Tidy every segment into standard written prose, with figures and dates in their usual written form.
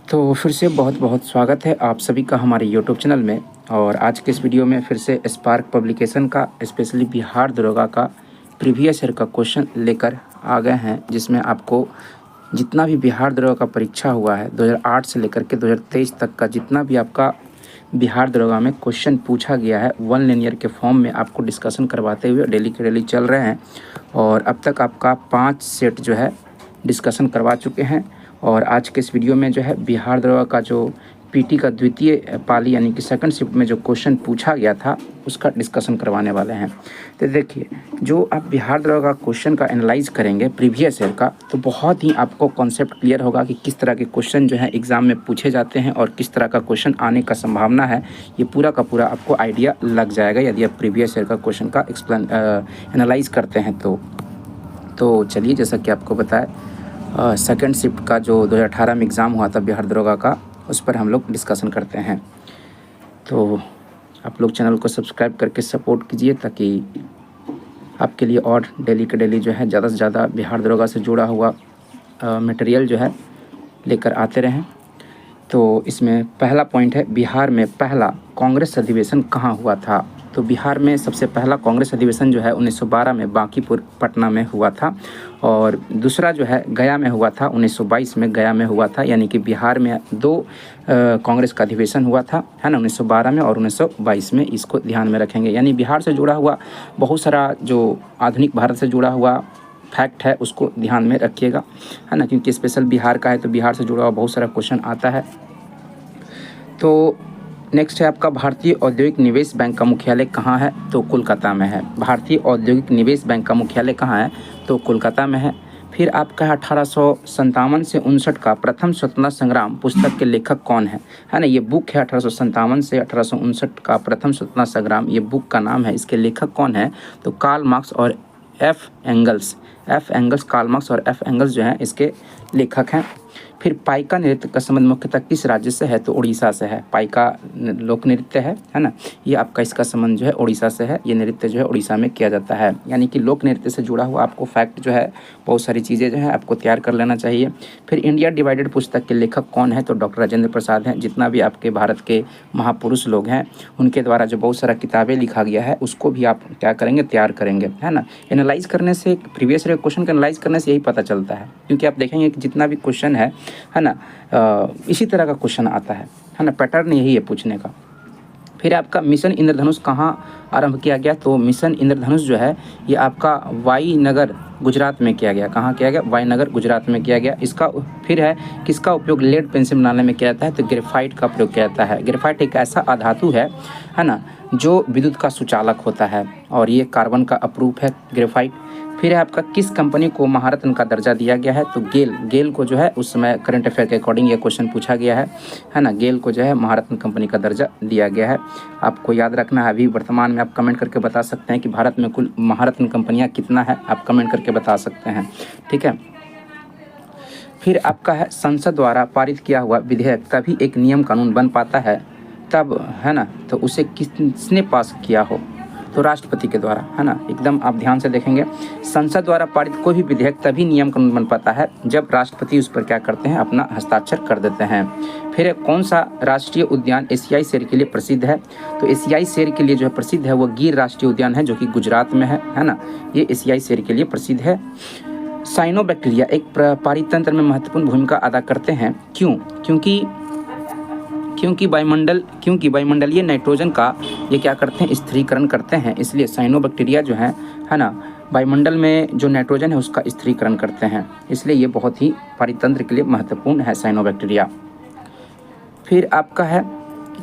तो फिर से बहुत बहुत स्वागत है आप सभी का हमारे यूट्यूब चैनल में। और आज के इस वीडियो में फिर से स्पार्क पब्लिकेशन का स्पेशली बिहार दरोगा का प्रीवियस ईयर का क्वेश्चन लेकर आ गए हैं, जिसमें आपको जितना भी बिहार दरोगा का परीक्षा हुआ है 2008 से लेकर के 2023 तक का जितना भी आपका बिहार दरोगा में क्वेश्चन पूछा गया है वन लिनियर के फॉर्म में आपको डिस्कशन करवाते हुए डेली के डेली चल रहे हैं। और अब तक आपका 5 सेट जो है डिस्कशन करवा चुके हैं। और आज के इस वीडियो में जो है बिहार दरोगा का जो पीटी का द्वितीय पाली यानी कि सेकंड शिफ्ट में जो क्वेश्चन पूछा गया था उसका डिस्कशन करवाने वाले हैं। तो देखिए, जो आप बिहार दरोगा का क्वेश्चन का एनालाइज करेंगे प्रीवियस ईयर का, तो बहुत ही आपको कॉन्सेप्ट क्लियर होगा कि किस तरह के क्वेश्चन जो है एग्ज़ाम में पूछे जाते हैं और किस तरह का क्वेश्चन आने का संभावना है। ये पूरा का पूरा आपको आइडिया लग जाएगा यदि आप प्रीवियस ईयर का क्वेश्चन का एनालाइज करते हैं तो चलिए, जैसा कि आपको बताया सेकंड शिफ्ट का जो 2018 में एग्ज़ाम हुआ था बिहार दरोगा का, उस पर हम लोग डिस्कशन करते हैं। तो आप लोग चैनल को सब्सक्राइब करके सपोर्ट कीजिए ताकि आपके लिए और डेली के डेली जो है ज़्यादा से ज़्यादा बिहार दरोगा से जुड़ा हुआ मटेरियल जो है लेकर आते रहें। तो इसमें पहला पॉइंट है, बिहार में पहला कांग्रेस अधिवेशन कहाँ हुआ था। तो बिहार में सबसे पहला कांग्रेस अधिवेशन जो है 1912 में बांकीपुर पटना में हुआ था। और दूसरा जो है गया में हुआ था, 1922 में गया में हुआ था। यानी कि बिहार में 2 कांग्रेस का अधिवेशन हुआ था, है ना, 1912 में और 1922 में। इसको ध्यान में रखेंगे। यानी बिहार से जुड़ा हुआ बहुत सारा जो आधुनिक भारत से जुड़ा हुआ फैक्ट है उसको ध्यान में रखिएगा, है ना, क्योंकि स्पेशल बिहार का है तो बिहार से जुड़ा हुआ बहुत सारा क्वेश्चन आता है। तो नेक्स्ट है आपका, भारतीय औद्योगिक निवेश बैंक का मुख्यालय कहाँ है। तो कोलकाता में है। भारतीय औद्योगिक निवेश बैंक का मुख्यालय कहाँ है, तो कोलकाता में है। फिर आपका 1857 से 59 का प्रथम स्वतंत्रता संग्राम पुस्तक के लेखक कौन है ना। ये बुक है 1857 से 1859 का प्रथम स्वतंत्रता संग्राम, ये बुक का नाम है। इसके लेखक कौन है, तो कार्ल मार्क्स और एफ एंगल्स कार्ल मार्क्स और एफ एंगल्स जो हैं इसके लेखक हैं। फिर पाइका नृत्य का संबंध मुख्यतः किस राज्य से है, तो उड़ीसा से है। पाइका लोक नृत्य है ना, ये आपका इसका संबंध जो है उड़ीसा से है। ये नृत्य जो है उड़ीसा में किया जाता है। यानी कि लोक नृत्य से जुड़ा हुआ आपको फैक्ट जो है बहुत सारी चीज़ें जो है आपको तैयार कर लेना चाहिए। फिर इंडिया डिवाइडेड पुस्तक के लेखक कौन है, तो डॉक्टर राजेंद्र प्रसाद हैं। जितना भी आपके भारत के महापुरुष लोग हैं उनके द्वारा जो बहुत सारा किताबें लिखा गया है उसको भी आप क्या करेंगे, तैयार करेंगे, है ना। एनालाइज करने से, प्रीवियस ईयर क्वेश्चन का एनालाइज करने से यही पता चलता है, क्योंकि आप देखेंगे कि जितना भी क्वेश्चन है ना, इसी तरह का क्वेश्चन आता है ना, पैटर्न यही है पूछने का। फिर आपका मिशन इंद्रधनुष कहाँ आरंभ किया गया, तो मिशन इंद्रधनुष जो है ये आपका वाईनगर गुजरात में किया गया। कहाँ किया गया, वाईनगर गुजरात में किया गया। इसका फिर है किसका उपयोग लेड पेंसिल बनाने में किया जाता है, तो ग्रेफाइट का प्रयोग किया जाता है। ग्रेफाइट एक ऐसा अधातु है ना, जो विद्युत का सुचालक होता है और ये कार्बन का अपरूप है ग्रेफाइट। फिर है आपका किस कंपनी को महारत्न का दर्जा दिया गया है, तो गेल को जो है उस समय करंट अफेयर के अकॉर्डिंग ये क्वेश्चन पूछा गया है ना। गेल को जो है महारत्न कंपनी का दर्जा दिया गया है। आपको याद रखना है, अभी वर्तमान में आप कमेंट करके बता सकते हैं कि भारत में कुल महारत्न कंपनियां कितना है, आप कमेंट करके बता सकते हैं, ठीक है। फिर आपका है संसद द्वारा पारित किया हुआ विधेयक तभी एक नियम कानून बन पाता है तब, है ना, तो उसे किसने पास किया हो, तो राष्ट्रपति के द्वारा, है ना। एकदम आप ध्यान से देखेंगे, संसद द्वारा पारित कोई भी विधेयक तभी नियम कानून बन पाता है जब राष्ट्रपति उस पर क्या करते हैं, अपना हस्ताक्षर कर देते हैं। फिर कौन सा राष्ट्रीय उद्यान एशियाई शेर के लिए प्रसिद्ध है, तो एशियाई शेर के लिए जो है प्रसिद्ध है वो गिर राष्ट्रीय उद्यान है, जो कि गुजरात में है ना। ये एशियाई शेर के लिए प्रसिद्ध है। साइनोबैक्टीरिया एक पारितंत्र में महत्वपूर्ण भूमिका अदा करते हैं, क्यों, क्योंकि वायुमंडलीय नाइट्रोजन का ये क्या करते हैं, स्थिरीकरण करते हैं। इसलिए साइनोबैक्टीरिया जो है ना, वायुमंडल में जो नाइट्रोजन है उसका स्थिरीकरण करते हैं, इसलिए ये बहुत ही पारितंत्र के लिए महत्वपूर्ण है साइनोबैक्टीरिया। फिर आपका है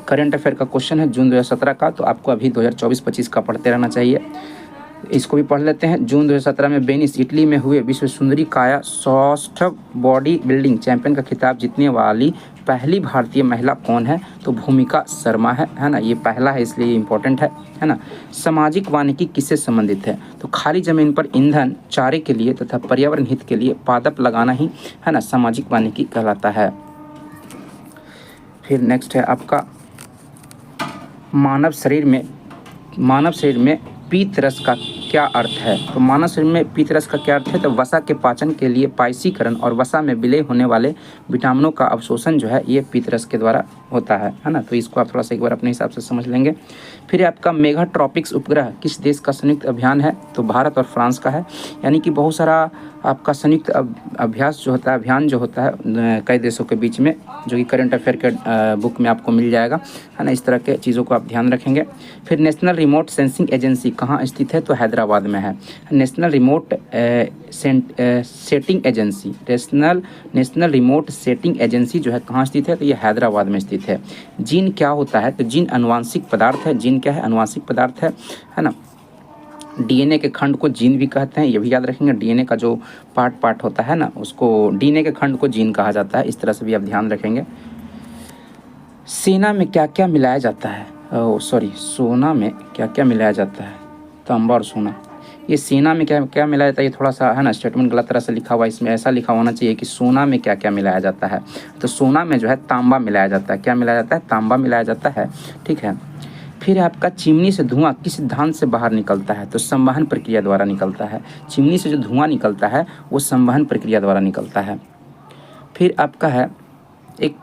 करंट अफेयर का क्वेश्चन है जून 2017 का, तो आपको अभी 2024-25 का पढ़ते रहना चाहिए। इसको भी पढ़ लेते हैं। जून 2017 में वेनिस इटली में हुए विश्व सुंदरी काया सौष्ठव बॉडी बिल्डिंग चैंपियन का खिताब जीतने वाली पहली भारतीय महिला कौन है, तो भूमिका शर्मा है ना। ये पहला है इसलिए ये इम्पोर्टेंट है ना। सामाजिक वानिकी किससे संबंधित है, तो खाली जमीन पर ईंधन, चारे के लिए तथा पर्यावरण हित के लिए पादप लगाना ही, है ना, सामाजिक वानिकी कहलाता है। फिर नेक्स्ट है आपका, मानव शरीर में पीत रस का क्या अर्थ है? तो मानव शरीर में पीतरस का क्या अर्थ है? तो वसा के पाचन के लिए पायसीकरण और वसा में विलय होने वाले विटामिनों का अवशोषण जो है ये पीतरस के द्वारा होता है ना। तो इसको आप थोड़ा सा एक बार अपने हिसाब से समझ लेंगे। फिर आपका मेगाट्रॉपिक्स उपग्रह किस देश का संयुक्त अभियान है? तो भारत और फ्रांस का है। यानी कि बहुत सारा आपका संयुक्त अभ्यास जो होता है, अभियान जो होता है कई देशों के बीच में, जो कि करंट अफेयर के बुक में आपको मिल जाएगा, है ना। इस तरह के चीज़ों को आप ध्यान रखेंगे। फिर नेशनल रिमोट सेंसिंग एजेंसी कहाँ स्थित है? तो हैदराबाद में है। National remote setting agency, national remote setting agency जो है कहाँ स्थित है? तो ये हैदराबाद में स्थित है। जीन क्या होता है? तो जीन अनुवांशिक पदार्थ है। जीन क्या है? अनुवांशिक पदार्थ है ना। डीएनए के खंड को जीन भी कहते हैं, ये भी याद रखेंगे। डीएनए का जो पार्ट होता है ना, उसको डीएनए के खंड को जीन कहा जाता है। इस तरह से भी आप ध्यान रखेंगे। सेना में क्या क्या मिलाया जाता है? सोना में क्या क्या मिलाया जाता है? तांबा और सोना। ये सेना में क्या क्या मिलाया जाता है, ये थोड़ा सा है ना स्टेटमेंट गलत तरह से लिखा हुआ है। इसमें ऐसा लिखा होना चाहिए कि सोना में क्या क्या मिलाया जाता है। तो सोना में जो है तांबा मिलाया जाता है। क्या मिलाया जाता है? तांबा मिलाया जाता है। ठीक है। फिर आपका चिमनी से धुआं किस सिद्धांत से बाहर निकलता है? तो संवहन प्रक्रिया द्वारा निकलता है। चिमनी से जो धुआं निकलता है वो संवहन प्रक्रिया द्वारा निकलता है। फिर आपका है एक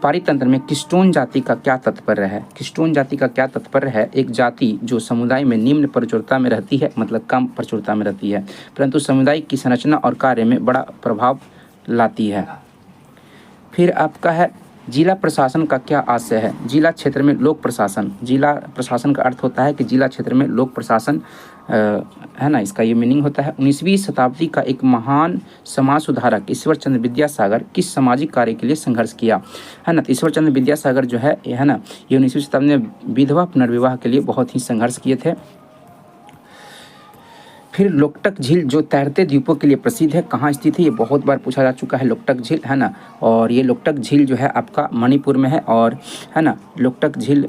पारितंत्र में किस्टोन जाति का क्या तात्पर्य है? किस्टोन जाति का क्या तात्पर्य है? एक जाति जो समुदाय में निम्न प्रचुरता में रहती है, मतलब कम प्रचुरता में रहती है, परंतु समुदाय की संरचना और कार्य में बड़ा प्रभाव लाती है। फिर आपका है जिला प्रशासन का क्या आशय है? जिला क्षेत्र में लोक प्रशासन। जिला प्रशासन का अर्थ होता है कि जिला क्षेत्र में लोक प्रशासन, है ना, इसका ये मीनिंग होता है। 19वीं शताब्दी का एक महान समाज सुधारक ईश्वर चंद्र विद्यासागर किस सामाजिक कार्य के लिए संघर्ष किया? है ना। तो ईश्वर चंद्र विद्यासागर जो है ना, ये 19वीं शताब्दी में विधवा पुनर्विवाह के लिए बहुत ही संघर्ष किए थे। फिर लोकटक झील जो तैरते द्वीपों के लिए प्रसिद्ध है, कहाँ स्थित है? ये बहुत बार पूछा जा चुका है लोकटक झील, है ना। और ये लोकटक झील जो है आपका मणिपुर में है, और है ना लोकटक झील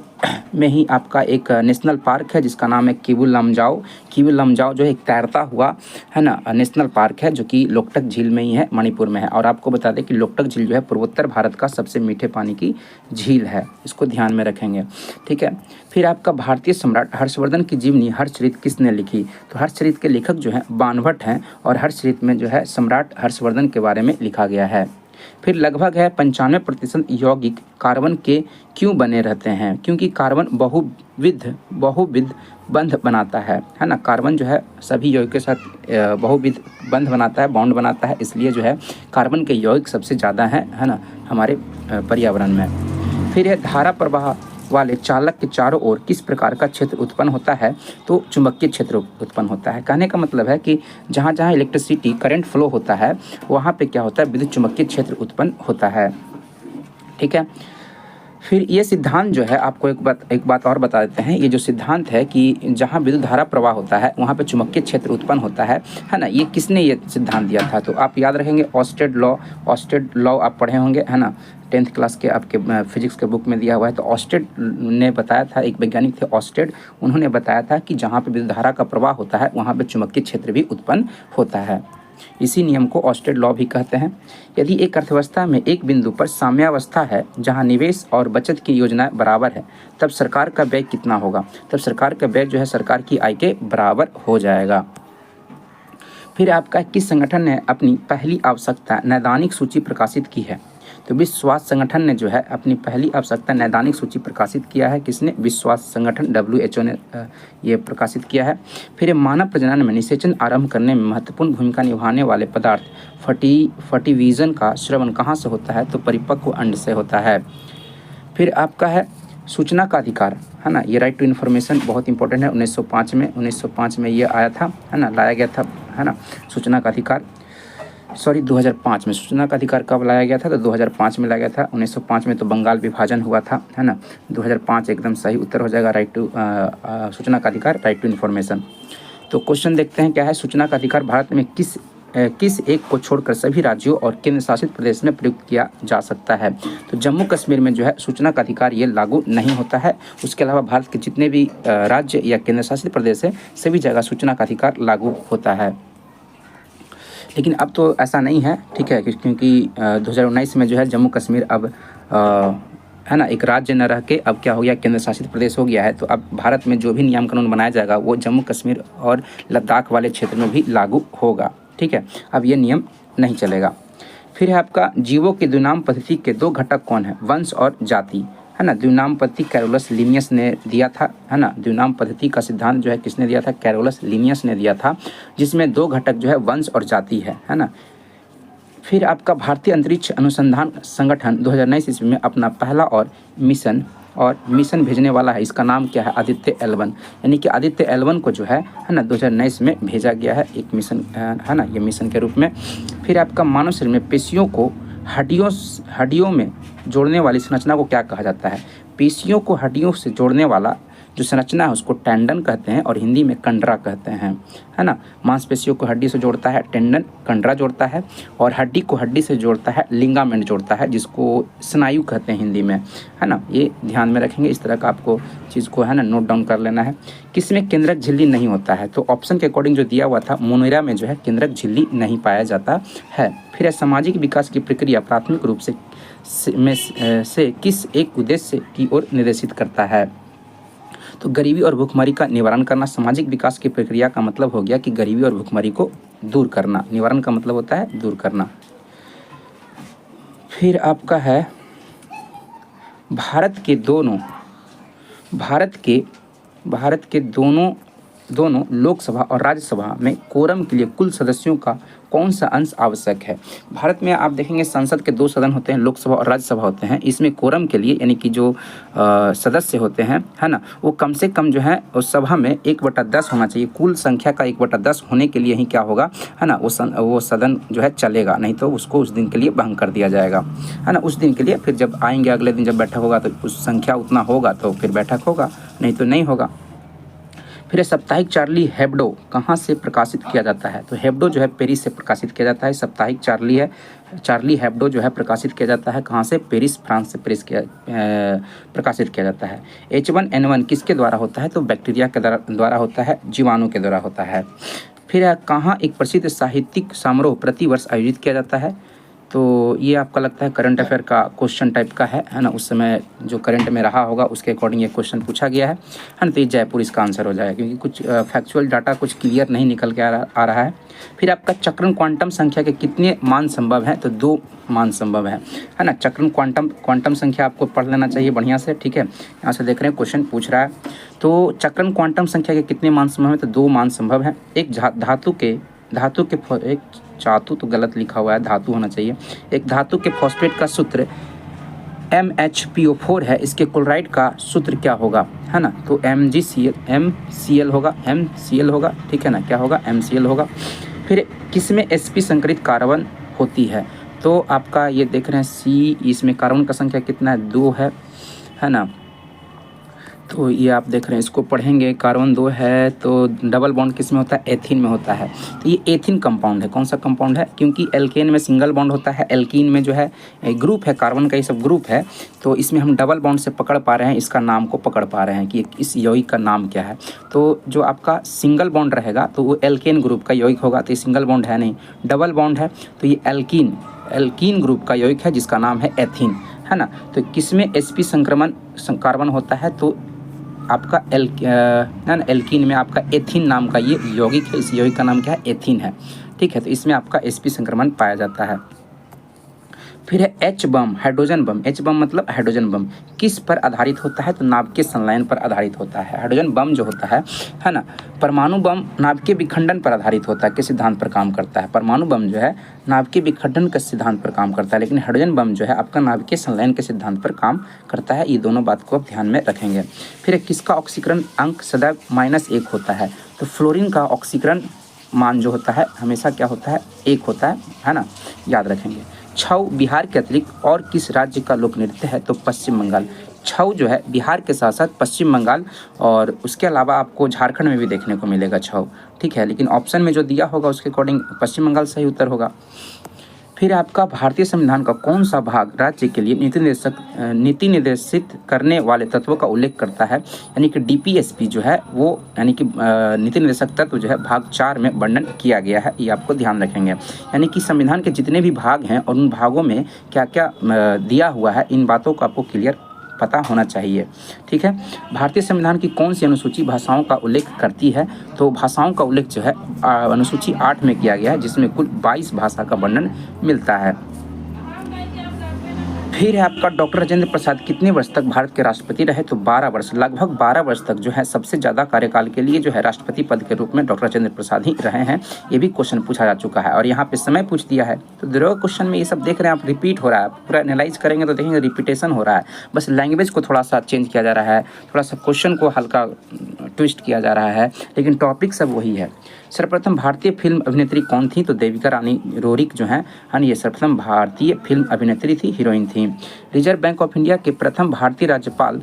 में ही आपका एक नेशनल पार्क है जिसका नाम है किबुल लमजाओ। किबुल लमजाओ जो है एक तैरता हुआ, है ना, नेशनल पार्क है जो कि लोकटक झील में ही है, मणिपुर में है। और आपको बता दें कि लोकटक झील जो है पूर्वोत्तर भारत का सबसे मीठे पानी की झील है। इसको ध्यान में रखेंगे। ठीक है। फिर आपका भारतीय सम्राट हर्षवर्धन की जीवनी हर्षचरित किसने लिखी? तो हर्षचरित के लेखक जो है बाणभट्ट हैं, और हर्षचरित में जो है सम्राट हर्षवर्धन के बारे में लिखा गया है। फिर लगभग है 95% यौगिक कार्बन के क्यों बने रहते हैं? क्योंकि कार्बन बहुविध बंध बनाता है ना। कार्बन जो है सभी यौगिक के साथ बहुविध बंध बनाता है, बॉन्ड बनाता है, इसलिए जो है कार्बन के यौगिक सबसे ज़्यादा है ना हमारे पर्यावरण में। फिर है धारा प्रवाह वाले चालक के चारों ओर किस प्रकार का क्षेत्र उत्पन्न होता है? तो चुंबकीय क्षेत्र उत्पन्न होता है। कहने का मतलब है कि जहाँ जहाँ इलेक्ट्रिसिटी करंट फ्लो होता है वहाँ पे क्या होता है? विद्युत चुंबकीय क्षेत्र उत्पन्न होता है। ठीक है। फिर ये सिद्धांत जो है आपको एक बात और बता देते हैं। ये जो सिद्धांत है कि जहाँ विद्युत धारा प्रवाह होता है वहाँ पे चुंबकीय क्षेत्र उत्पन्न होता है ना, ये किसने ये सिद्धांत दिया था? तो आप याद रखेंगे ऑस्टेड लॉ आप पढ़े होंगे, है ना, 10th क्लास के आपके फिजिक्स के बुक में दिया हुआ है। तो ऑस्टेड ने बताया था, एक वैज्ञानिक थे ऑस्टेड, उन्होंने बताया था कि जहाँ पे विद्युत धारा का प्रवाह होता है वहाँ पे चुंबकीय क्षेत्र भी उत्पन्न होता है। इसी नियम को ऑस्टेड लॉ भी कहते हैं। यदि एक अर्थव्यवस्था में एक बिंदु पर साम्यावस्था है जहां निवेश और बचत की योजनाएं बराबर है, तब सरकार का व्यय कितना होगा? तब सरकार का व्यय जो है सरकार की आय के बराबर हो जाएगा। फिर आपका किस संगठन ने अपनी पहली आवश्यकता नैदानिक सूची प्रकाशित की है? तो विश्व स्वास्थ्य संगठन ने जो है अपनी पहली आवश्यकता नैदानिक सूची प्रकाशित किया है। किसने? विश्व स्वास्थ्य संगठन WHO ने ये प्रकाशित किया है। फिर मानव प्रजनन में निषेचन आरंभ करने में महत्वपूर्ण भूमिका निभाने वाले पदार्थ फर्टिविजन का स्रवण कहाँ से होता है? तो परिपक्व अंड से होता है। फिर आपका है सूचना का अधिकार, है ना, ये राइट टू इन्फॉर्मेशन बहुत इंपॉर्टेंट है। 1905 में ये आया था, है ना, लाया गया था, है ना, सूचना का अधिकार। 2005 में सूचना का अधिकार कब लाया गया था? तो 2005 में लाया गया था। 1905 में तो बंगाल विभाजन हुआ था, है ना। 2005 एकदम सही उत्तर हो जाएगा। राइट टू सूचना का अधिकार, राइट टू इन्फॉर्मेशन। तो क्वेश्चन देखते हैं क्या है। सूचना का अधिकार भारत में किस एक को छोड़कर सभी राज्यों और केंद्र शासित प्रदेश में प्रयुक्त किया जा सकता है? तो जम्मू कश्मीर में जो है सूचना का अधिकार ये लागू नहीं होता है। उसके अलावा भारत के जितने भी राज्य या केंद्र शासित प्रदेश है सभी जगह सूचना का अधिकार लागू होता है। लेकिन अब तो ऐसा नहीं है, ठीक है, क्योंकि 2019 में जो है जम्मू कश्मीर अब है ना, एक राज्य न रह के अब क्या हो गया, केंद्र शासित प्रदेश हो गया है। तो अब भारत में जो भी नियम कानून बनाया जाएगा वो जम्मू कश्मीर और लद्दाख वाले क्षेत्र में भी लागू होगा। ठीक है, अब ये नियम नहीं चलेगा। फिर है आपका जीवों की द्विनाम पद्धति के दो घटक कौन है, वंश और जाति, है ना। द्विनाम पद्धति कैरोलस लिनियस ने दिया था, है ना। द्विनाम पद्धति का सिद्धांत जो है किसने दिया था, कैरोलस लिनियस ने दिया था, जिसमें दो घटक जो है वंश और जाति है ना। फिर आपका भारतीय अंतरिक्ष अनुसंधान संगठन 2019 ईस्वी में अपना पहला और मिशन भेजने वाला है, इसका नाम क्या है, आदित्य L1, यानी कि आदित्य L1 को जो है ना 2019 में भेजा गया है एक मिशन, है ना, ये मिशन के रूप में। फिर आपका मानव शरीर में पेशियों को हड्डियों में जोड़ने वाली संरचना को क्या कहा जाता है, पेशियों को हड्डियों से जोड़ने वाला जो संरचना है उसको टेंडन कहते हैं और हिंदी में कंडरा कहते हैं, है ना। मांसपेशियों को हड्डी से जोड़ता है टेंडन, कंडरा जोड़ता है, और हड्डी को हड्डी से जोड़ता है लिगामेंट जोड़ता है, जिसको स्नायु कहते हैं हिंदी में, है ना। ये ध्यान में रखेंगे, इस तरह का आपको चीज़ को है ना नोट डाउन कर लेना है। किसमें केंद्रक झिल्ली नहीं होता है, तो ऑप्शन के अकॉर्डिंग जो दिया हुआ था मोनेरा में जो है केंद्रक झिल्ली नहीं पाया जाता है। फिर है सामाजिक विकास की प्रक्रिया प्राथमिक रूप से किस एक उद्देश्य की ओर निर्देशित करता है, तो गरीबी और भूखमरी का निवारण करना। सामाजिक विकास की प्रक्रिया का मतलब हो गया कि गरीबी और भूखमरी को दूर करना, निवारण का मतलब होता है दूर करना। फिर आपका है भारत के दोनों लोकसभा और राज्यसभा में कोरम के लिए कुल सदस्यों का कौन सा अंश आवश्यक है। भारत में आप देखेंगे संसद के 2 सदन होते हैं, लोकसभा और राज्यसभा होते हैं। इसमें कोरम के लिए यानी कि जो सदस्य होते हैं, है ना, वो कम से कम जो है उस सभा में 1/10 होना चाहिए। कुल संख्या का 1/10 होने के लिए ही क्या होगा, है ना, वो सदन जो है चलेगा, नहीं तो उसको उस दिन के लिए भंग कर दिया जाएगा, है ना। उस दिन के लिए फिर जब आएंगे अगले दिन जब बैठक होगा तो उस संख्या उतना होगा तो फिर बैठक होगा, नहीं तो नहीं होगा। फिर साप्ताहिक चार्ली हेब्डो कहाँ से प्रकाशित किया जाता है, तो हेब्डो जो है पेरिस से प्रकाशित किया जाता है। साप्ताहिक चार्ली हेब्डो जो है प्रकाशित किया जाता है कहाँ से, पेरिस, फ्रांस से प्रकाशित किया जाता है। H1N1 किसके द्वारा होता है, तो बैक्टीरिया के द्वारा होता है, जीवाणु के द्वारा होता है। फिर कहाँ एक प्रसिद्ध साहित्यिक समारोह प्रतिवर्ष आयोजित किया जाता है, तो ये आपका लगता है करंट अफेयर का क्वेश्चन टाइप का है ना। उस समय जो करंट में रहा होगा उसके अकॉर्डिंग ये क्वेश्चन पूछा गया है ना। तो ये जयपुर इसका आंसर हो जाएगा, क्योंकि कुछ फैक्चुअल डाटा कुछ क्लियर नहीं निकल के आ रहा है। फिर आपका चक्रण क्वांटम संख्या के कितने मान संभव हैं, तो 2 मान संभव है ना। चक्रण क्वांटम संख्या आपको पढ़ लेना चाहिए बढ़िया से, ठीक है। यहाँ से देख रहे हैं क्वेश्चन पूछ रहा है, तो चक्रण क्वांटम संख्या के कितने मान संभव है, तो 2 मान संभव है। एक धातु तो गलत लिखा हुआ है, धातु होना चाहिए। एक धातु के फॉस्फेट का सूत्र MHPO4 है, इसके क्लोराइड का सूत्र क्या होगा, है ना, तो MCl होगा, ठीक है ना, क्या होगा, MCl होगा। फिर किसमें sp संकरित कार्बन होती है, तो आपका ये देख रहे हैं C, इसमें कार्बन का संख्या कितना है, 2 है ना। तो ये आप देख रहे हैं, इसको पढ़ेंगे, कार्बन 2 है, तो डबल बॉन्ड किस में होता है, एथीन में होता है। तो ये एथीन कंपाउंड है, कौन सा कंपाउंड है, क्योंकि एल्केन में सिंगल बॉन्ड होता है, एल्कीन में जो है ग्रुप है, कार्बन का ये सब ग्रुप है, तो इसमें हम डबल बॉन्ड से पकड़ पा रहे हैं, इसका नाम को पकड़ पा रहे हैं कि इस यौगिक का नाम क्या है। तो जो आपका सिंगल बॉन्ड रहेगा तो वो एल्केन ग्रुप का यौगिक होगा, तो ये सिंगल बॉन्ड है नहीं, डबल बॉन्ड है, तो ये एल्कीन ग्रुप का यौगिक है जिसका नाम है एथीन, है ना। तो किसमें sp संक्रमण कार्बन होता है, तो आपका एल्कीन में आपका एथीन नाम का ये यौगिक है, इस यौगिक का नाम क्या है, एथीन है, ठीक है। तो इसमें आपका sp संक्रमण पाया जाता है। फिर है H बम, हाइड्रोजन बम। H बम मतलब हाइड्रोजन बम किस पर आधारित होता है, तो नाभिकीय संलयन पर आधारित होता है। हाइड्रोजन बम जो होता है ना, परमाणु बम नाभिकीय विखंडन पर आधारित होता है, किस सिद्धांत पर काम करता है, परमाणु बम जो है नाभिकीय विखंडन के सिद्धांत पर काम करता है, लेकिन हाइड्रोजन बम जो है आपका नाभिकीय संलयन के सिद्धांत पर काम करता है। ये दोनों बात को आप ध्यान में रखेंगे। फिर किसका ऑक्सीकरण अंक सदैव -1 होता है, तो फ्लोरीन का ऑक्सीकरण मान जो होता है हमेशा क्या होता है, 1 होता है ना, याद रखेंगे। छऊ बिहार के अतिरिक्त और किस राज्य का लोक नृत्य है, तो पश्चिम बंगाल। छऊ जो है बिहार के साथ साथ पश्चिम बंगाल और उसके अलावा आपको झारखंड में भी देखने को मिलेगा छऊ, ठीक है, लेकिन ऑप्शन में जो दिया होगा उसके अकॉर्डिंग पश्चिम बंगाल सही उत्तर होगा। फिर आपका भारतीय संविधान का कौन सा भाग राज्य के लिए नीति निर्देशित करने वाले तत्वों का उल्लेख करता है, यानी कि DPSP जो है वो यानी कि नीति निर्देशक तत्व जो है भाग 4 में वर्णन किया गया है, ये आपको ध्यान रखेंगे। यानी कि संविधान के जितने भी भाग हैं और उन भागों में क्या क्या दिया हुआ है, इन बातों को आपको क्लियर पता होना चाहिए। ठीक है, भारतीय संविधान की कौन सी अनुसूची भाषाओं का उल्लेख करती है? तो भाषाओं का उल्लेख जो है अनुसूची 8 में किया गया है, जिसमें कुल 22 भाषा का वर्णन मिलता है। फिर है आपका डॉक्टर राजेंद्र प्रसाद कितने वर्ष तक भारत के राष्ट्रपति रहे? तो 12 वर्ष, लगभग 12 वर्ष तक जो है सबसे ज़्यादा कार्यकाल के लिए जो है राष्ट्रपति पद के रूप में डॉक्टर राजेंद्र प्रसाद ही रहे हैं। ये भी क्वेश्चन पूछा जा चुका है और यहाँ पे समय पूछ दिया है। तो दो क्वेश्चन में ये सब देख रहे हैं आप, रिपीट हो रहा है, पूरा एनालाइज करेंगे तो देखेंगे रिपीटेशन हो रहा है, बस लैंग्वेज को थोड़ा सा चेंज किया जा रहा है, थोड़ा सा क्वेश्चन को हल्का ट्विस्ट किया जा रहा है, लेकिन टॉपिक सब वही है। सर्वप्रथम भारतीय फिल्म अभिनेत्री कौन थी? तो देविका रानी रोरिक जो हैं ये सर्वप्रथम भारतीय फिल्म अभिनेत्री थी, हीरोइन थी। रिजर्व बैंक ऑफ इंडिया के प्रथम भारतीय राज्यपाल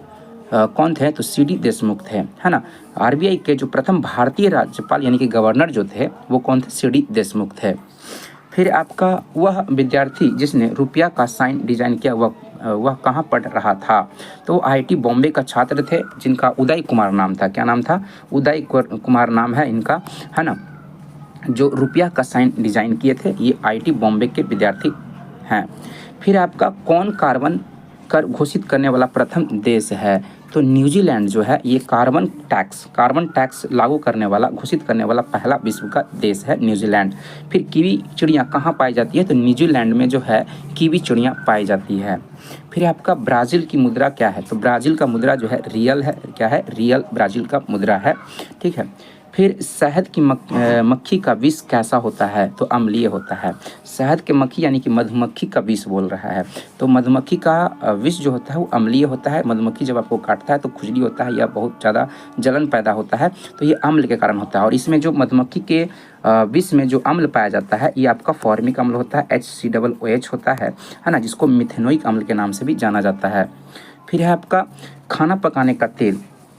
कौन थे? तो सीडी देशमुख थे, है ना। आरबीआई के जो प्रथम भारतीय राज्यपाल यानी कि गवर्नर जो थे वो कौन थे? सीडी देशमुख थे। फिर आपका वह विद्यार्थी जिसने रुपया का साइन डिजाइन किया वह कहाँ पढ़ रहा था? तो आईआईटी बॉम्बे का छात्र थे जिनका उदय कुमार नाम था। क्या नाम था? उदय कुमार नाम है इनका, है ना। जो रुपया का साइन डिजाइन किए थे ये आईआईटी बॉम्बे के विद्यार्थी हैं। फिर आपका कौन कार्बन कर घोषित करने वाला प्रथम देश है? तो न्यूजीलैंड जो है ये कार्बन टैक्स लागू करने वाला, घोषित करने वाला पहला विश्व का देश है न्यूजीलैंड। फिर कीवी चिड़िया कहाँ पाई जाती है? तो न्यूजीलैंड में जो है कीवी चिड़िया पाई जाती है। फिर आपका ब्राज़ील की मुद्रा क्या है? तो ब्राज़ील का मुद्रा जो है रियल है। क्या है? रियल ब्राज़ील का मुद्रा है। ठीक है। फिर शहद की मक्खी का विष कैसा होता है? तो अम्लीय होता है। शहद के मक्खी यानी कि मधुमक्खी का विष बोल रहा है। तो मधुमक्खी का विष जो होता है वो अम्लीय होता है। मधुमक्खी जब आपको काटता है तो खुजली होता है या बहुत ज़्यादा जलन पैदा होता है, तो ये अम्ल के कारण होता है। और इसमें जो मधुमक्खी के विष में जो अम्ल पाया जाता है ये आपका फॉर्मिक अम्ल होता है, HCOOH होता है ना, जिसको मिथेनोइक अम्ल के नाम से भी जाना जाता है। फिर है आपका खाना पकाने का तेल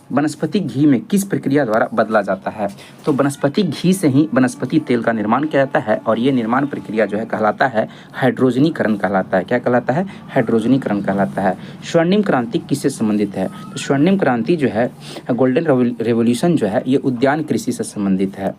वनस्पति घी में किस प्रक्रिया द्वारा बदला जाता है? तो वनस्पति घी से ही वनस्पति तेल का निर्माण किया जाता है और ये निर्माण प्रक्रिया जो है कहलाता है हाइड्रोजनीकरण कहलाता है। क्या कहलाता है? हाइड्रोजनीकरण कहलाता है। स्वर्णिम क्रांति किससे संबंधित है? तो स्वर्णिम क्रांति जो है, गोल्डन रेवोल्यूशन जो है, ये उद्यान कृषि से संबंधित है।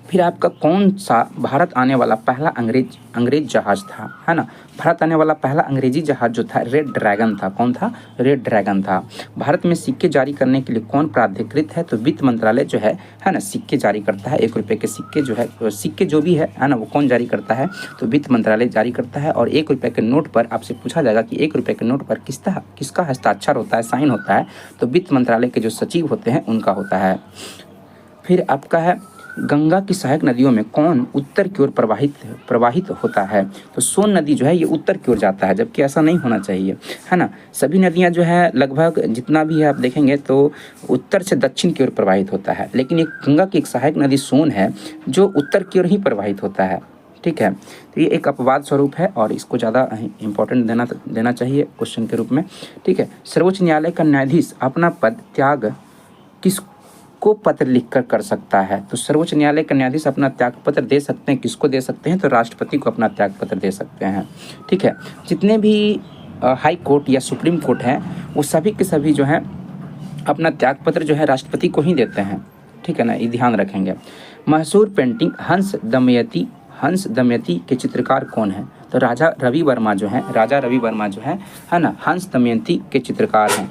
फिर आपका कौन सा भारत आने वाला पहला अंग्रेज जहाज था, है ना। भारत आने वाला पहला अंग्रेजी जहाज जो था रेड ड्रैगन था। कौन था? रेड ड्रैगन था। भारत में सिक्के जारी करने के लिए कौन प्राधिकृत है? तो वित्त मंत्रालय जो है ना, सिक्के जारी करता है। 1 रुपये के सिक्के जो है, सिक्के जो भी है ना, वो कौन जारी करता है? तो वित्त मंत्रालय जारी करता है। और 1 रुपये के नोट पर आपसे पूछा जाएगा कि 1 रुपये के नोट पर किसका हस्ताक्षर होता है, साइन होता है? तो वित्त मंत्रालय के जो सचिव होते हैं उनका होता है। फिर आपका है गंगा की सहायक नदियों में कौन उत्तर की ओर प्रवाहित होता है? तो सोन नदी जो है ये उत्तर की ओर जाता है, जबकि ऐसा नहीं होना चाहिए, है ना। सभी नदियां जो है लगभग जितना भी है आप देखेंगे तो उत्तर से दक्षिण की ओर प्रवाहित होता है, लेकिन एक गंगा की एक सहायक नदी सोन है जो उत्तर की ओर ही प्रवाहित होता है। ठीक है, तो ये एक अपवाद स्वरूप है और इसको ज़्यादा इंपॉर्टेंट देना चाहिए क्वेश्चन के रूप में। ठीक है, सर्वोच्च न्यायालय का न्यायाधीश अपना पद त्याग किसको पत्र लिखकर कर सकता है? तो सर्वोच्च न्यायालय का न्यायाधीश अपना त्याग पत्र दे सकते हैं। किसको दे सकते हैं? तो राष्ट्रपति को अपना त्याग पत्र दे सकते हैं। ठीक है, जितने भी हाई कोर्ट या सुप्रीम कोर्ट हैं वो सभी के सभी जो हैं अपना त्याग पत्र जो है राष्ट्रपति को ही देते हैं। ठीक है ना, ये ध्यान रखेंगे। मशहूर पेंटिंग हंस दमयंती के चित्रकार कौन है? तो राजा रवि वर्मा जो है ना, हंस दमयंती के चित्रकार हैं।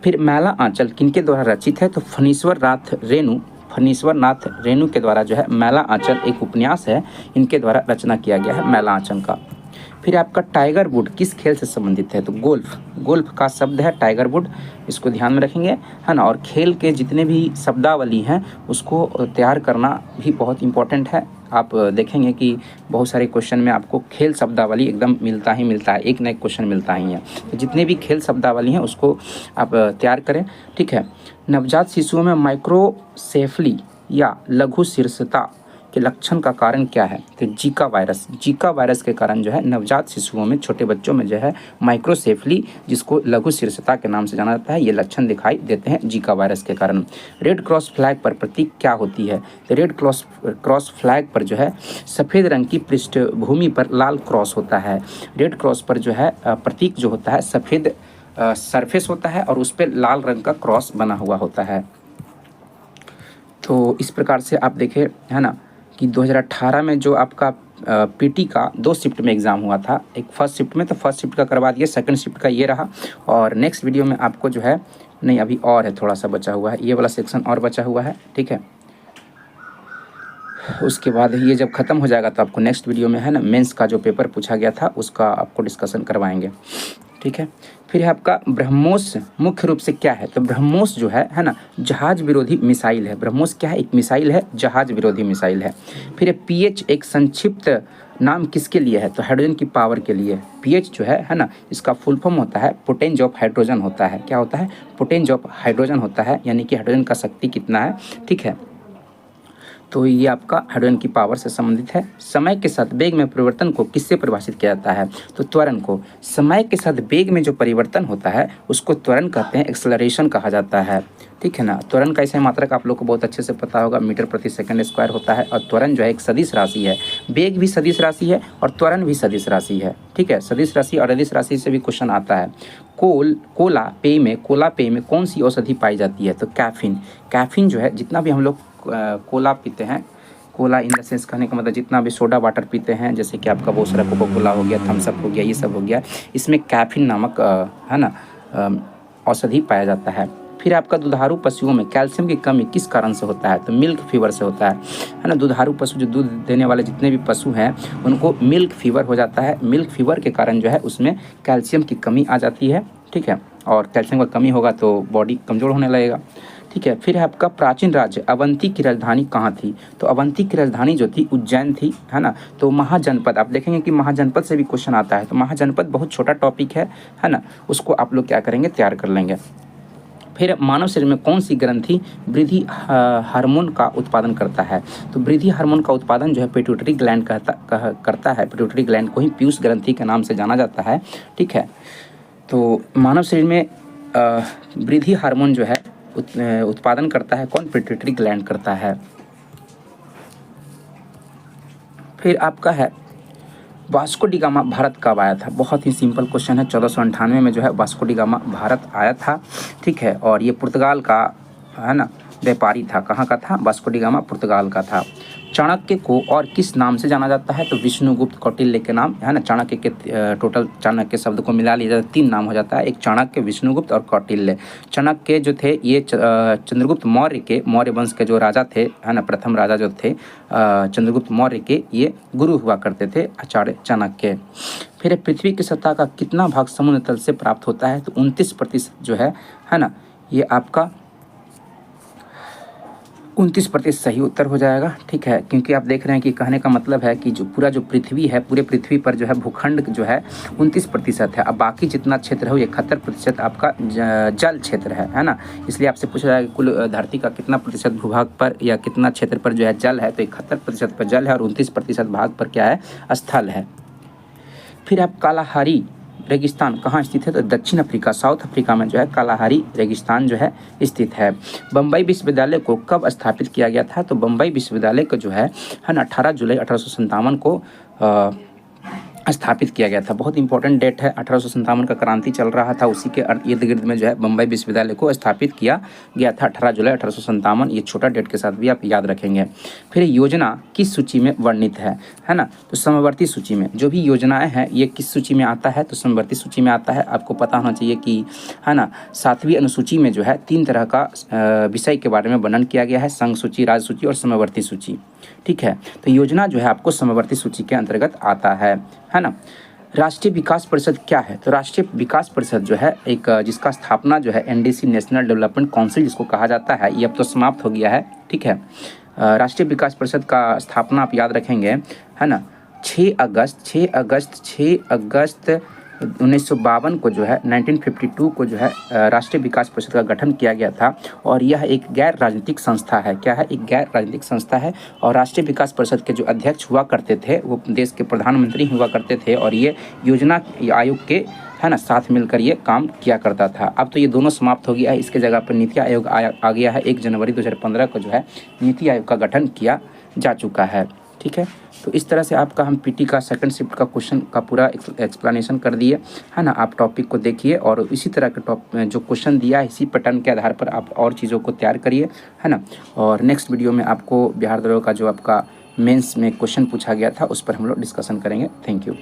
फिर मैला आंचल किनके द्वारा रचित है? तो फणीश्वर नाथ रेणु के द्वारा जो है मैला आंचल एक उपन्यास है, इनके द्वारा रचना किया गया है मैला आंचल का। फिर आपका टाइगर वुड किस खेल से संबंधित है? तो गोल्फ का शब्द है टाइगर वुड, इसको ध्यान में रखेंगे, है ना। और खेल के जितने भी शब्दावली हैं उसको तैयार करना भी बहुत इंपॉर्टेंट है। आप देखेंगे कि बहुत सारे क्वेश्चन में आपको खेल शब्दावली एकदम मिलता है, एक न एक क्वेश्चन मिलता ही है। तो जितने भी खेल शब्दावली हैं उसको आप तैयार करें। ठीक है, नवजात शिशुओं में माइक्रोसेफली या लघु शीर्षता के लक्षण का कारण क्या है? तो जीका वायरस के कारण जो है नवजात शिशुओं में, छोटे बच्चों में जो है माइक्रोसेफली, जिसको लघु शीर्षता के नाम से जाना जाता है, ये लक्षण दिखाई देते हैं जीका वायरस के कारण। रेड क्रॉस फ्लैग पर प्रतीक क्या होती है? तो रेड क्रॉस फ्लैग पर जो है सफ़ेद रंग की पृष्ठभूमि पर लाल क्रॉस होता है। रेड क्रॉस पर जो है प्रतीक जो होता है सफ़ेद सरफेस होता है और उस पर लाल रंग का क्रॉस बना हुआ होता है। तो इस प्रकार से आप देखें, है ना, कि 2018 में जो आपका पीटी का 2 शिफ्ट में एग्ज़ाम हुआ था। एक फर्स्ट शिफ्ट में, तो फर्स्ट शिफ्ट का करवा दिए, सेकंड शिफ्ट का ये रहा। और नेक्स्ट वीडियो में आपको जो है, नहीं अभी और है, थोड़ा सा बचा हुआ है, ये वाला सेक्शन और बचा हुआ है, ठीक है। उसके बाद ये जब ख़त्म हो जाएगा तो आपको नेक्स्ट वीडियो में है ना मेंस का जो पेपर पूछा गया था उसका आपको डिस्कशन करवाएंगे, ठीक है। फिर है आपका ब्रह्मोस मुख्य रूप से क्या है? तो ब्रह्मोस जो है ना जहाज विरोधी मिसाइल है। ब्रह्मोस क्या है? एक मिसाइल है, जहाज विरोधी मिसाइल है। फिर पीएच एक संक्षिप्त नाम किसके लिए है? तो हाइड्रोजन की पावर के लिए। पीएच जो है ना इसका फुल फॉर्म होता है पोटेंज ऑफ हाइड्रोजन होता है। क्या होता है? पोटेंज ऑफ हाइड्रोजन होता है, यानी कि हाइड्रोजन का शक्ति कितना है, ठीक है। तो ये आपका हाइड्रोजन की पावर से संबंधित है। समय के साथ वेग में परिवर्तन को किससे परिभाषित किया जाता है? तो त्वरण को। समय के साथ वेग में जो परिवर्तन होता है उसको त्वरण कहते हैं, एक्सेलरेशन कहा जाता है, ठीक है ना। त्वरण का ऐसे मात्रक आप लोग को बहुत अच्छे से पता होगा, मीटर प्रति सेकंड स्क्वायर होता है। और त्वरण जो है एक सदिश राशि है। वेग भी सदिश राशि है और त्वरण भी सदिश राशि है, ठीक है। सदिश राशि और अदिश राशि से भी क्वेश्चन आता है। कोला पेय में कौन सी औषधि पाई जाती है? तो कैफीन। कैफीन जो है, जितना भी हम लोग कोला पीते हैं, कोला इन द सेंस कहने का मतलब जितना भी सोडा वाटर पीते हैं, जैसे कि आपका बहुत सारा कोको कोला हो गया, थम्स अप हो गया, ये सब हो गया, इसमें कैफीन नामक है ना औषधि पाया जाता है। फिर आपका दुधारू पशुओं में कैल्शियम की कमी किस कारण से होता है? तो मिल्क फीवर से होता है ना। दुधारू पशु जो दूध देने वाले जितने भी पशु हैं उनको मिल्क फीवर हो जाता है। मिल्क फीवर के कारण जो है उसमें कैल्शियम की कमी आ जाती है, ठीक है। और कैल्शियम का कमी होगा तो बॉडी कमज़ोर होने लगेगा, ठीक है। फिर है आपका प्राचीन राज्य अवंती की राजधानी कहाँ थी? तो अवंती की राजधानी जो थी उज्जैन थी, है ना। तो महाजनपद, आप देखेंगे कि महाजनपद से भी क्वेश्चन आता है। तो महाजनपद बहुत छोटा टॉपिक है ना, उसको आप लोग क्या करेंगे, तैयार कर लेंगे। फिर मानव शरीर में कौन सी ग्रंथि वृद्धि हार्मोन का उत्पादन करता है? तो वृद्धि हार्मोन का उत्पादन जो है पिट्यूटरी ग्लैंड करता है। पिट्यूटरी ग्लैंड को ही पीयूष ग्रंथि के नाम से जाना जाता है, ठीक है। तो मानव शरीर में वृद्धि हार्मोन जो है उत्पादन करता है कौन? पिट्यूटरी ग्लैंड करता है। फिर आपका है वास्को डी गामा भारत कब आया था? बहुत ही सिंपल क्वेश्चन है। 1498 में जो है वास्को डी गामा भारत आया था, ठीक है। और ये पुर्तगाल का है ना व्यापारी था। कहाँ का था? वास्को डी गामा पुर्तगाल का था। चाणक्य को और किस नाम से जाना जाता है? तो विष्णुगुप्त कौटिल्य के नाम, है ना। चाणक्य के टोटल चाणक्य शब्द को मिला लिया जाता है 3 नाम हो जाता है, एक चाणक्य, विष्णुगुप्त और कौटिल्य। चाणक्य जो थे ये चंद्रगुप्त मौर्य वंश के जो राजा थे, है ना, प्रथम राजा जो थे चंद्रगुप्त मौर्य के, ये गुरु हुआ करते थे आचार्य चाणक्य। फिर पृथ्वी की सतह का कितना भाग समुद्र तल से प्राप्त होता है? तो 29% जो है ना, ये आपका 29% सही उत्तर हो जाएगा, ठीक है। क्योंकि आप देख रहे हैं कि कहने का मतलब है कि जो पूरा जो पृथ्वी है, पूरे पृथ्वी पर जो है भूखंड जो है 29% है। अब बाकी जितना क्षेत्र है वो 71% आपका जल क्षेत्र है ना। इसलिए आपसे पूछा जाएगा कुल धरती का कितना प्रतिशत भूभाग पर या कितना क्षेत्र पर जो है जल है? तो 71% पर जल है और 29% भाग पर क्या है? स्थल है। फिर आप कालाहारी रेगिस्तान कहाँ स्थित है? तो दक्षिण अफ्रीका, साउथ अफ्रीका में जो है कालाहारी रेगिस्तान जो है स्थित है। बम्बई विश्वविद्यालय को कब स्थापित किया गया था? तो बम्बई विश्वविद्यालय को जो है ना 18 जुलाई 1857 को स्थापित किया गया था। बहुत इंपॉर्टेंट डेट है। 1857 का क्रांति चल रहा था, उसी के इर्द गिर्द में जो है बम्बई विश्वविद्यालय को स्थापित किया गया था 18 जुलाई 1857। ये छोटा डेट के साथ भी आप याद रखेंगे। फिर योजना किस सूची में वर्णित है ना? तो समवर्ती सूची में। जो भी योजनाएं हैं ये किस सूची में आता है? तो समवर्ती सूची में आता है। आपको पता होना चाहिए कि है ना 7वीं अनुसूची में जो है 3 तरह का विषय के बारे में वर्णन किया गया है, संघ सूची, राज्य सूची और समवर्ती सूची, ठीक है। तो योजना जो है आपको समवर्ती सूची के अंतर्गत आता है ना। राष्ट्रीय विकास परिषद क्या है? तो राष्ट्रीय विकास परिषद जो है एक जिसका स्थापना जो है एनडीसी, नेशनल डेवलपमेंट काउंसिल जिसको कहा जाता है, ये अब तो समाप्त हो गया है, ठीक है। राष्ट्रीय विकास परिषद का स्थापना आप याद रखेंगे, है ना, 6 अगस्त 1952 को जो है 1952 को जो है राष्ट्रीय विकास परिषद का गठन किया गया था। और यह एक गैर राजनीतिक संस्था है। क्या है? एक गैर राजनीतिक संस्था है। और राष्ट्रीय विकास परिषद के जो अध्यक्ष हुआ करते थे वो देश के प्रधानमंत्री हुआ करते थे। और ये योजना आयोग के है ना साथ मिलकर ये काम किया करता था। अब तो ये दोनों समाप्त हो गया है। इसके जगह पर नीति आयोग आ गया है। 1 जनवरी 2015 को जो है नीति आयोग का गठन किया जा चुका है, ठीक है। तो इस तरह से आपका हम पीटी का सेकंड शिफ्ट का क्वेश्चन का पूरा एक्सप्लेनेशन कर दिए, है ना। आप टॉपिक को देखिए और इसी तरह के जो क्वेश्चन दिया है इसी पैटर्न के आधार पर आप और चीज़ों को तैयार करिए, है ना। और नेक्स्ट वीडियो में आपको बिहार दरोगा का जो आपका मेंस में क्वेश्चन पूछा गया था उस पर हम लोग डिस्कशन करेंगे। Thank you.